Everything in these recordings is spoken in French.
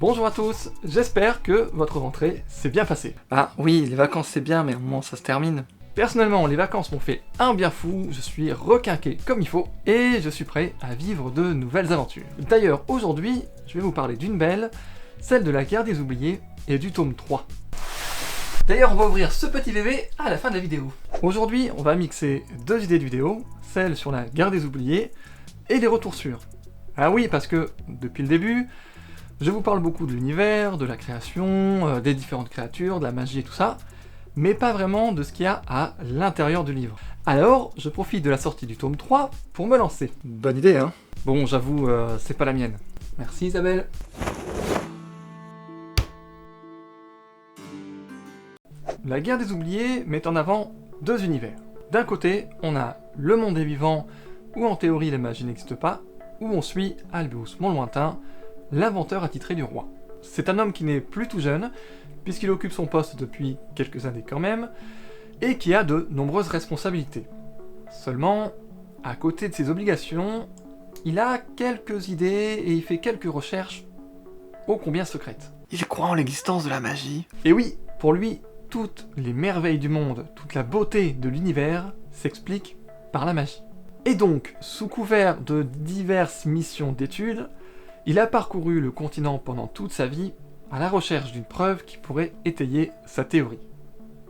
Bonjour à tous, j'espère que votre rentrée s'est bien passée. Ah oui, les vacances c'est bien, mais à un moment ça se termine. Personnellement, les vacances m'ont fait un bien fou, je suis requinqué comme il faut, et je suis prêt à vivre de nouvelles aventures. D'ailleurs, aujourd'hui, je vais vous parler d'une belle, celle de la guerre des oubliés et du tome 3. D'ailleurs, on va ouvrir ce petit bébé à la fin de la vidéo. Aujourd'hui, on va mixer deux idées de vidéo, celle sur la guerre des oubliés et les retours sûrs. Ah oui, parce que, depuis le début, je vous parle beaucoup de l'univers, de la création, des différentes créatures, de la magie et tout ça, mais pas vraiment de ce qu'il y a à l'intérieur du livre. Alors, je profite de la sortie du tome 3 pour me lancer. Bonne idée, hein? Bon, j'avoue, c'est pas la mienne. Merci Isabelle. La guerre des oubliés met en avant deux univers. D'un côté, on a le monde des vivants, où en théorie la magie n'existe pas, où on suit Albius Montlointain, l'inventeur attitré du roi. C'est un homme qui n'est plus tout jeune, puisqu'il occupe son poste depuis quelques années quand même, et qui a de nombreuses responsabilités. Seulement, à côté de ses obligations, il a quelques idées et il fait quelques recherches ô combien secrètes. Il croit en l'existence de la magie. Et oui, pour lui, toutes les merveilles du monde, toute la beauté de l'univers s'explique par la magie. Et donc, sous couvert de diverses missions d'études, il a parcouru le continent pendant toute sa vie à la recherche d'une preuve qui pourrait étayer sa théorie.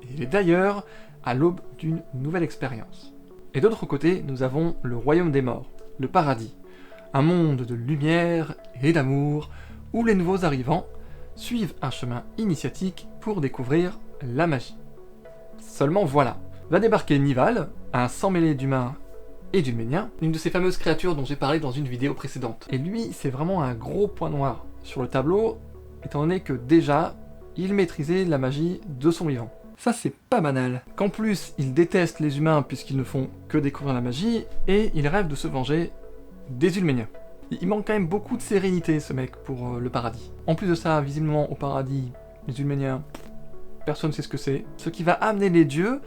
Et il est d'ailleurs à l'aube d'une nouvelle expérience. Et d'autre côté, nous avons le royaume des morts, le paradis, un monde de lumière et d'amour où les nouveaux arrivants suivent un chemin initiatique pour découvrir la magie. Seulement voilà, va débarquer Nival, un sang mêlé d'humains et d'Ulméniens, une de ces fameuses créatures dont j'ai parlé dans une vidéo précédente. Et lui, c'est vraiment un gros point noir sur le tableau, étant donné que déjà, il maîtrisait la magie de son vivant. Ça c'est pas banal. Qu'en plus, il déteste les humains puisqu'ils ne font que découvrir la magie, et il rêve de se venger des Ulméniens. Il manque quand même beaucoup de sérénité, ce mec, pour le paradis. En plus de ça, visiblement, au paradis, les Ulméniens, personne ne sait ce que c'est. Ce qui va amener les dieux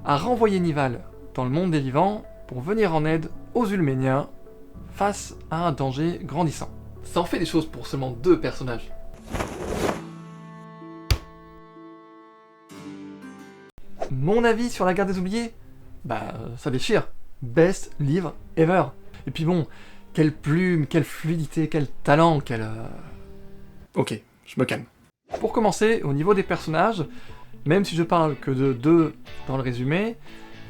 à renvoyer Nival dans le monde des vivants pour venir en aide aux Ulméniens face à un danger grandissant. Ça en fait des choses pour seulement deux personnages. Mon avis sur la guerre des oubliés? Bah, ça déchire. Best livre ever. Et puis bon, quelle plume, quelle fluidité, quel talent, quel... Ok, je me calme. Pour commencer, au niveau des personnages, même si je parle que de deux dans le résumé,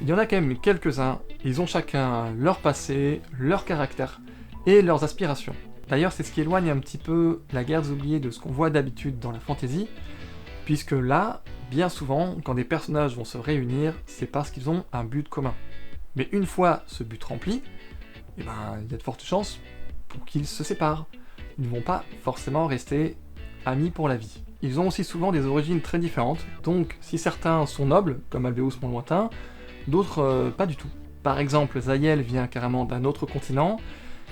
il y en a quand même quelques-uns, ils ont chacun leur passé, leur caractère et leurs aspirations. D'ailleurs, c'est ce qui éloigne un petit peu la guerre des oubliés de ce qu'on voit d'habitude dans la fantasy, puisque là, bien souvent, quand des personnages vont se réunir, c'est parce qu'ils ont un but commun. Mais une fois ce but rempli, eh ben, il y a de fortes chances pour qu'ils se séparent. Ils ne vont pas forcément rester amis pour la vie. Ils ont aussi souvent des origines très différentes, donc si certains sont nobles, comme Albius Montlointain, d'autres pas du tout. Par exemple, Zaïel vient carrément d'un autre continent,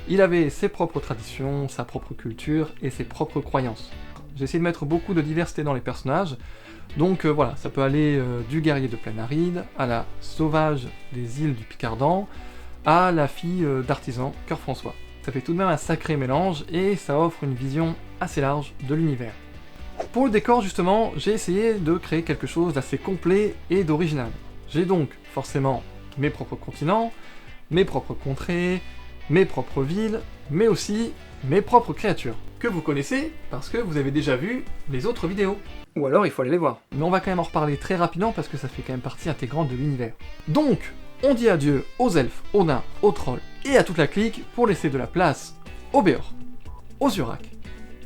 il avait ses propres traditions, sa propre culture et ses propres croyances. J'ai essayé de mettre beaucoup de diversité dans les personnages, donc voilà, ça peut aller du guerrier de plaine aride, à la sauvage des îles du Picardan, à la fille d'artisan, Cœur François. Ça fait tout de même un sacré mélange, et ça offre une vision assez large de l'univers. Pour le décor justement, j'ai essayé de créer quelque chose d'assez complet et d'original. J'ai donc forcément mes propres continents, mes propres contrées, mes propres villes, mais aussi mes propres créatures, que vous connaissez parce que vous avez déjà vu les autres vidéos. Ou alors il faut aller les voir. Mais on va quand même en reparler très rapidement parce que ça fait quand même partie intégrante de l'univers. Donc, on dit adieu aux elfes, aux nains, aux trolls et à toute la clique pour laisser de la place aux Béors, aux Uraks,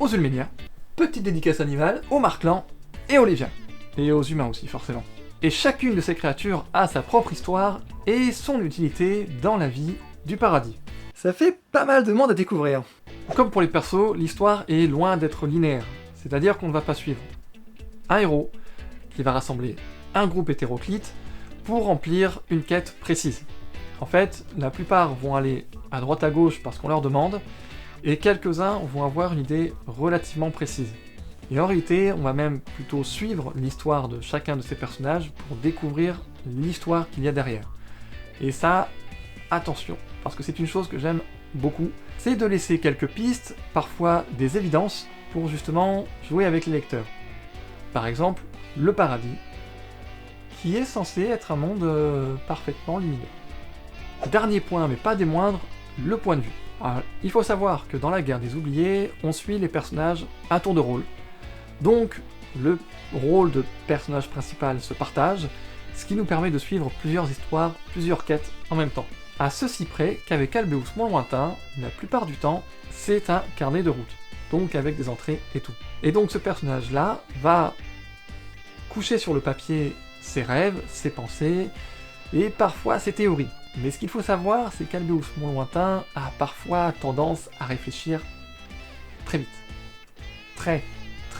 aux Ulméniens, petite dédicace à Nival, aux Marclans et aux Léviens. Et aux humains aussi, forcément. Et chacune de ces créatures a sa propre histoire et son utilité dans la vie du paradis. Ça fait pas mal de monde à découvrir. Comme pour les persos, l'histoire est loin d'être linéaire, c'est-à-dire qu'on ne va pas suivre un héros qui va rassembler un groupe hétéroclite pour remplir une quête précise. En fait, la plupart vont aller à droite à gauche parce qu'on leur demande, et quelques-uns vont avoir une idée relativement précise. Et en réalité, on va même plutôt suivre l'histoire de chacun de ces personnages pour découvrir l'histoire qu'il y a derrière. Et ça, attention, parce que c'est une chose que j'aime beaucoup, c'est de laisser quelques pistes, parfois des évidences, pour justement jouer avec les lecteurs. Par exemple, le paradis, qui est censé être un monde parfaitement lumineux. Dernier point, mais pas des moindres, le point de vue. Alors, il faut savoir que dans la guerre des oubliés, on suit les personnages à tour de rôle. Donc, le rôle de personnage principal se partage, ce qui nous permet de suivre plusieurs histoires, plusieurs quêtes en même temps. À ceci près qu'avec Albeus Moins Lointain, la plupart du temps, c'est un carnet de route, donc avec des entrées et tout. Et donc ce personnage-là va coucher sur le papier ses rêves, ses pensées, et parfois ses théories. Mais ce qu'il faut savoir, c'est qu'Albeus Moins Lointain a parfois tendance à réfléchir très vite. Très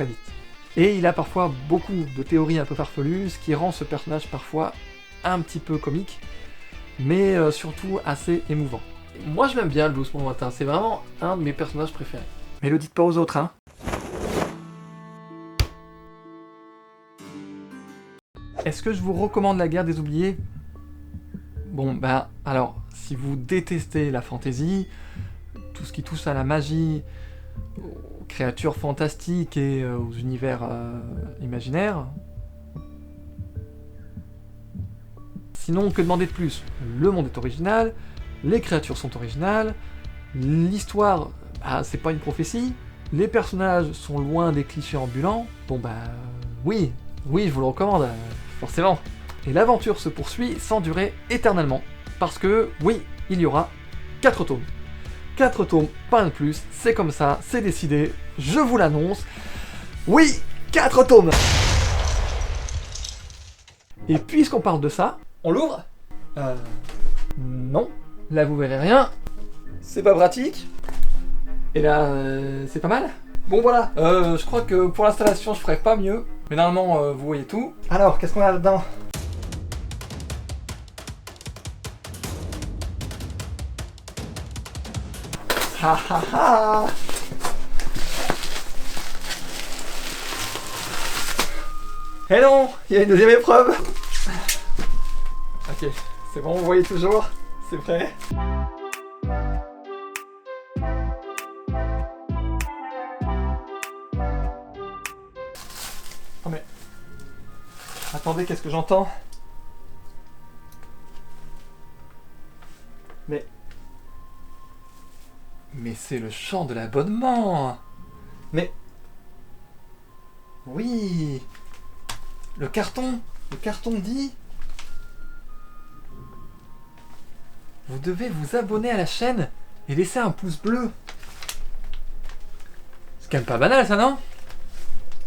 vite. Et il a parfois beaucoup de théories un peu farfelues, ce qui rend ce personnage parfois un petit peu comique, mais surtout assez émouvant. Moi je l'aime bien, Albeus Moins Lointain, c'est vraiment un de mes personnages préférés. Mais le dites pas aux autres, hein. Est-ce que je vous recommande la guerre des oubliés? Bon, bah, alors, si vous détestez la fantasy, tout ce qui touche à la magie, aux créatures fantastiques et aux univers imaginaires... Sinon, que demander de plus? Le monde est original, les créatures sont originales, l'histoire, bah, c'est pas une prophétie, les personnages sont loin des clichés ambulants, bon bah... oui, je vous le recommande, forcément. Et l'aventure se poursuit sans durer éternellement, parce que, oui, il y aura 4 tomes. 4 tomes, pas un de plus, c'est comme ça, c'est décidé, je vous l'annonce. Oui, 4 tomes! Et puisqu'on parle de ça, on l'ouvre? Non, là vous verrez rien, c'est pas pratique. Et là, c'est pas mal? Bon voilà, je crois que pour l'installation je ferai pas mieux, mais normalement vous voyez tout. Alors, qu'est-ce qu'on a là-dedans? Ha ha ha! Eh non, il y a une deuxième épreuve. Ok, c'est bon, vous voyez toujours? C'est prêt? Oh mais... Attendez, qu'est-ce que j'entends? Mais c'est le chant de l'abonnement! Mais... Oui! Le carton dit... Vous devez vous abonner à la chaîne et laisser un pouce bleu. C'est quand même pas banal ça, non?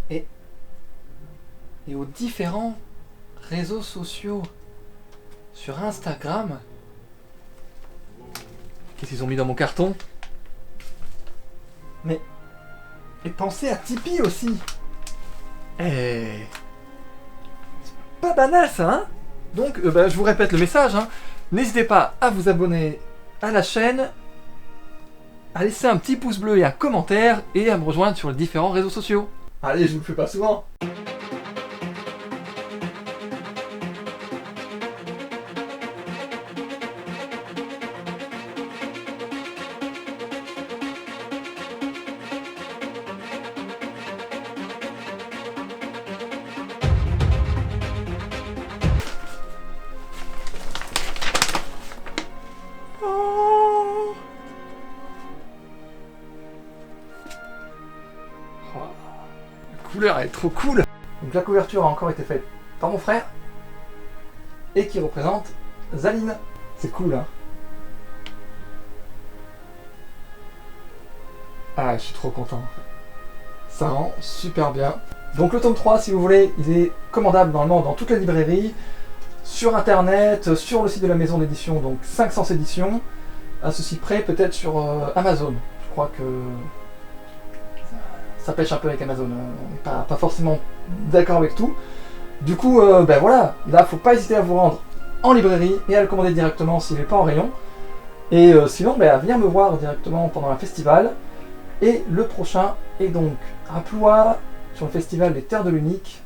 Et aux différents réseaux sociaux. Sur Instagram. Qu'est-ce qu'ils ont mis dans mon carton? Mais... Et pensez à Tipeee aussi. Eh... C'est pas banal ça, hein? Donc, je vous répète le message, hein. N'hésitez pas à vous abonner à la chaîne, à laisser un petit pouce bleu et un commentaire, et à me rejoindre sur les différents réseaux sociaux. Allez, je vous le fais pas souvent. La couleur elle est trop cool. Donc la couverture a encore été faite par mon frère et qui représente Zaline. C'est cool, hein. Ah, je suis trop content. Ça rend super bien. Donc le tome 3, si vous voulez, il est commandable normalement dans toutes les librairies, sur internet, sur le site de la maison d'édition, donc 500 éditions, à ceci près peut-être sur Amazon. Je crois que ça pêche un peu avec Amazon, on n'est pas forcément d'accord avec tout. Du coup, voilà, là faut pas hésiter à vous rendre en librairie et à le commander directement s'il n'est pas en rayon. Et sinon, à venir me voir directement pendant un festival. Et le prochain est donc à Ploie, sur le festival des Terres de l'Unique,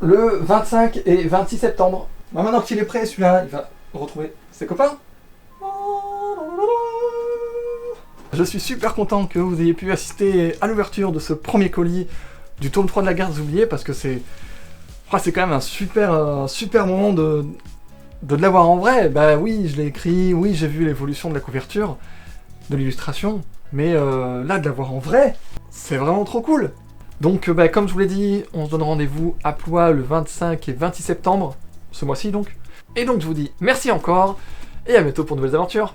le 25 et 26 septembre. Maintenant qu'il est prêt, celui-là, il va retrouver ses copains. Je suis super content que vous ayez pu assister à l'ouverture de ce premier colis du tome 3 de la Guerre des Oubliés, parce que c'est quand même un super moment de l'avoir en vrai. Bah oui, je l'ai écrit, oui, j'ai vu l'évolution de la couverture, de l'illustration, mais là, de l'avoir en vrai, c'est vraiment trop cool. Donc, comme je vous l'ai dit, on se donne rendez-vous à Blois le 25 et 26 septembre, ce mois-ci donc. Et donc, je vous dis merci encore, et à bientôt pour de nouvelles aventures.